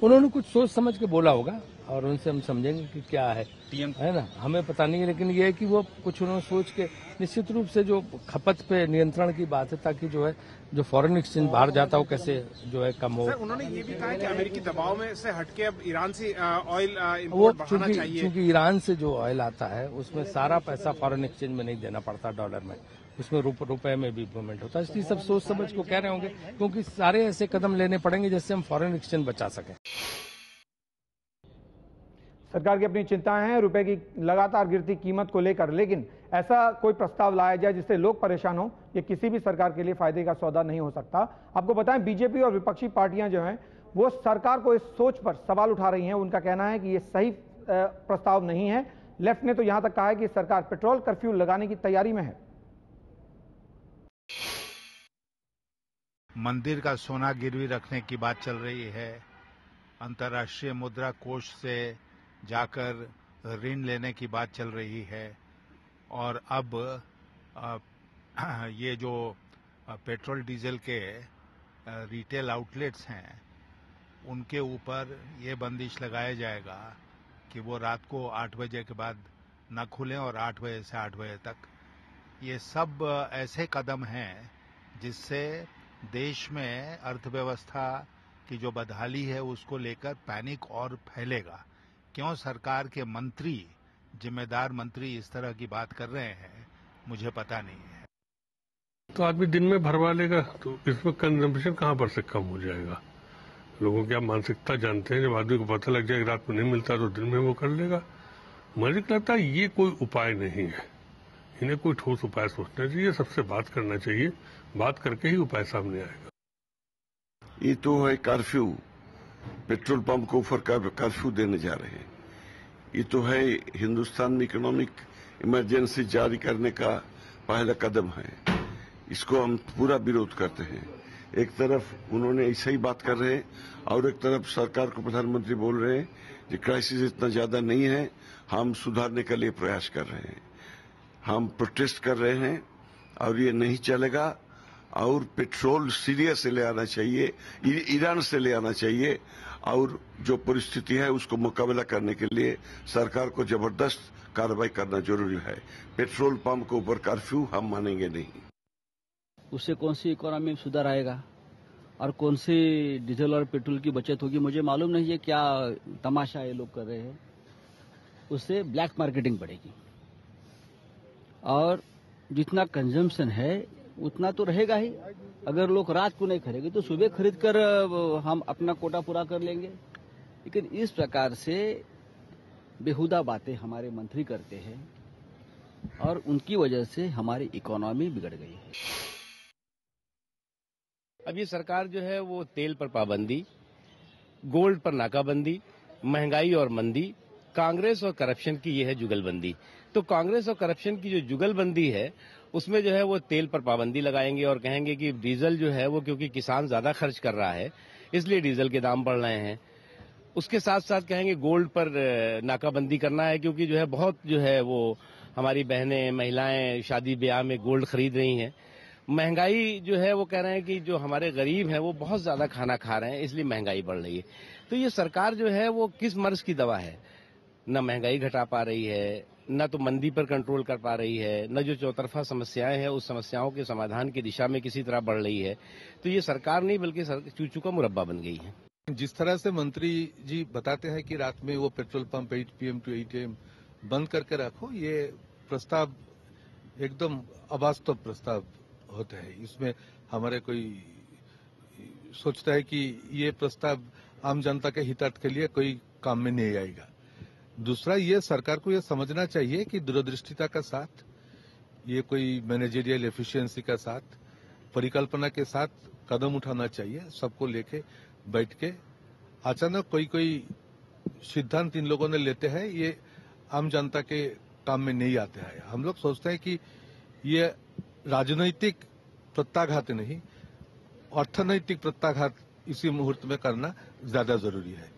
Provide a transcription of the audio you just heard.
उन्होंने कुछ सोच समझ के बोला होगा और उनसे हम समझेंगे कि क्या है ना, हमें पता नहीं है। लेकिन ये है कि वो कुछ उन्होंने सोच के निश्चित रूप से जो खपत पे नियंत्रण की बात है, ताकि जो है जो फॉरेन एक्सचेंज बाहर जाता हो कैसे जो है कम हो। सर, उन्होंने ये भी कहा कि अमेरिकी दबाव में से हटके अब ईरान से ऑयल वो इंपोर्ट बढ़ाना चाहिए। चूंकि ईरान से जो ऑयल आता है उसमें सारा पैसा फॉरेन एक्सचेंज में नहीं देना पड़ता डॉलर में, उसमें रुपए में भी मूवमेंट होता है। इसलिए सब सोच समझ को कह रहे होंगे, क्योंकि सारे ऐसे कदम लेने पड़ेंगे जिससे हम फॉरेन एक्सचेंज बचा सकें। सरकार की अपनी चिंताएं हैं रुपए की लगातार गिरती कीमत को लेकर, लेकिन ऐसा कोई प्रस्ताव लाया जाए जिससे लोग परेशान हो, ये किसी भी सरकार के लिए फायदे का सौदा नहीं हो सकता। आपको बताएं, बीजेपी और विपक्षी पार्टियां जो हैं वो सरकार को इस सोच पर सवाल उठा रही हैं। उनका कहना है कि ये सही प्रस्ताव नहीं है। लेफ्ट ने तो यहां तक कहा है कि सरकार पेट्रोल कर्फ्यू लगाने की तैयारी में है। मंदिर का सोना गिरवी रखने की बात चल रही है, अंतर्राष्ट्रीय मुद्रा कोष से जाकर ऋण लेने की बात चल रही है, और अब ये जो पेट्रोल डीजल के रिटेल आउटलेट्स हैं उनके ऊपर ये बंदिश लगाया जाएगा कि वो रात को 8 बजे के बाद न खुलें और 8 बजे से 8 बजे तक। ये सब ऐसे कदम हैं जिससे देश में अर्थव्यवस्था की जो बदहाली है उसको लेकर पैनिक और फैलेगा। क्यों सरकार के मंत्री, जिम्मेदार मंत्री इस तरह की बात कर रहे हैं, मुझे पता नहीं है। तो आदमी दिन में भरवा लेगा तो इसमें कंजम्पशन कहाँ पर से कम हो जाएगा। लोगों की आप मानसिकता जानते हैं, जब आदमी को पता लग जाएगा रात में नहीं मिलता तो दिन में वो कर लेगा। मुझे लगता है ये कोई उपाय नहीं है, इन्हें कोई ठोस उपाय सोचना चाहिए, सबसे बात करना चाहिए, बात करके ही उपाय सामने आएगा। ये तो है कर्फ्यू, पेट्रोल पंप को ऊपर कर्फ्यू देने जा रहे हैं। ये तो है हिंदुस्तान में इकोनॉमिक इमरजेंसी जारी करने का पहला कदम है। इसको हम पूरा विरोध करते हैं। एक तरफ उन्होंने ऐसा ही बात कर रहे हैं और एक तरफ सरकार को प्रधानमंत्री बोल रहे हैं कि क्राइसिस इतना ज्यादा नहीं है, हम सुधारने के लिए प्रयास कर रहे हैं, हम प्रोटेस्ट कर रहे हैं और ये नहीं चलेगा। और पेट्रोल सीरिया से ले आना चाहिए, ईरान से ले आना चाहिए, और जो परिस्थिति है उसको मुकाबला करने के लिए सरकार को जबरदस्त कार्रवाई करना जरूरी है। पेट्रोल पंप के ऊपर कर्फ्यू हम मानेंगे नहीं। उससे कौन सी इकोनॉमी में सुधार आएगा और कौन सी डीजल और पेट्रोल की बचत होगी, मुझे मालूम नहीं है। क्या तमाशा ये लोग कर रहे हैं। उससे ब्लैक मार्केटिंग बढ़ेगी और जितना कंजम्पशन है उतना तो रहेगा ही। अगर लोग रात को नहीं खरीदेंगे तो सुबह खरीद कर हम अपना कोटा पूरा कर लेंगे। लेकिन इस प्रकार से बेहुदा बातें हमारे मंत्री करते हैं और उनकी वजह से हमारी इकोनॉमी बिगड़ गई है। अब ये सरकार जो है वो तेल पर पाबंदी, गोल्ड पर नाकाबंदी, महंगाई और मंदी, कांग्रेस और करप्शन की ये है जुगलबंदी। तो कांग्रेस और करप्शन की जो जुगलबंदी है उसमें जो है वो तेल पर पाबंदी लगाएंगे और कहेंगे कि डीजल जो है वो क्योंकि किसान ज्यादा खर्च कर रहा है इसलिए डीजल के दाम बढ़ रहे हैं। उसके साथ साथ कहेंगे गोल्ड पर नाकाबंदी करना है क्योंकि जो है बहुत जो है वो हमारी बहनें महिलाएं शादी ब्याह में गोल्ड खरीद रही हैं। महंगाई जो है वो कह रहे हैं कि जो हमारे गरीब हैं वो बहुत ज्यादा खाना खा रहे हैं इसलिए महंगाई बढ़ रही है। तो ये सरकार जो है वो किस मर्ज की दवा है, न महंगाई घटा पा रही है, न तो मंदी पर कंट्रोल कर पा रही है, न जो चौतरफा समस्याएं हैं उस समस्याओं के समाधान की दिशा में किसी तरह बढ़ रही है। तो ये सरकार नहीं बल्कि चूचू का मुरब्बा बन गई है। जिस तरह से मंत्री जी बताते हैं कि रात में वो petrol pump 8 PM to 8 AM बंद करके रखो, ये प्रस्ताव एकदम अवास्तव प्रस्ताव होता है। इसमें हमारे कोई सोचता है कि ये प्रस्ताव आम जनता के हितार्थ के लिए कोई काम में नहीं आएगा। दूसरा, ये सरकार को ये समझना चाहिए कि दूरदृष्टिता का साथ, ये कोई मैनेजरियल एफिशिएंसी का साथ, परिकल्पना के साथ कदम उठाना चाहिए। सबको लेके बैठ के अचानक कोई सिद्धांत इन लोगों ने लेते हैं, ये आम जनता के काम में नहीं आते हैं। हम लोग सोचते हैं कि ये राजनैतिक प्रत्याघात नहीं, अर्थनैतिक प्रत्याघात इसी मुहूर्त में करना ज्यादा जरूरी है।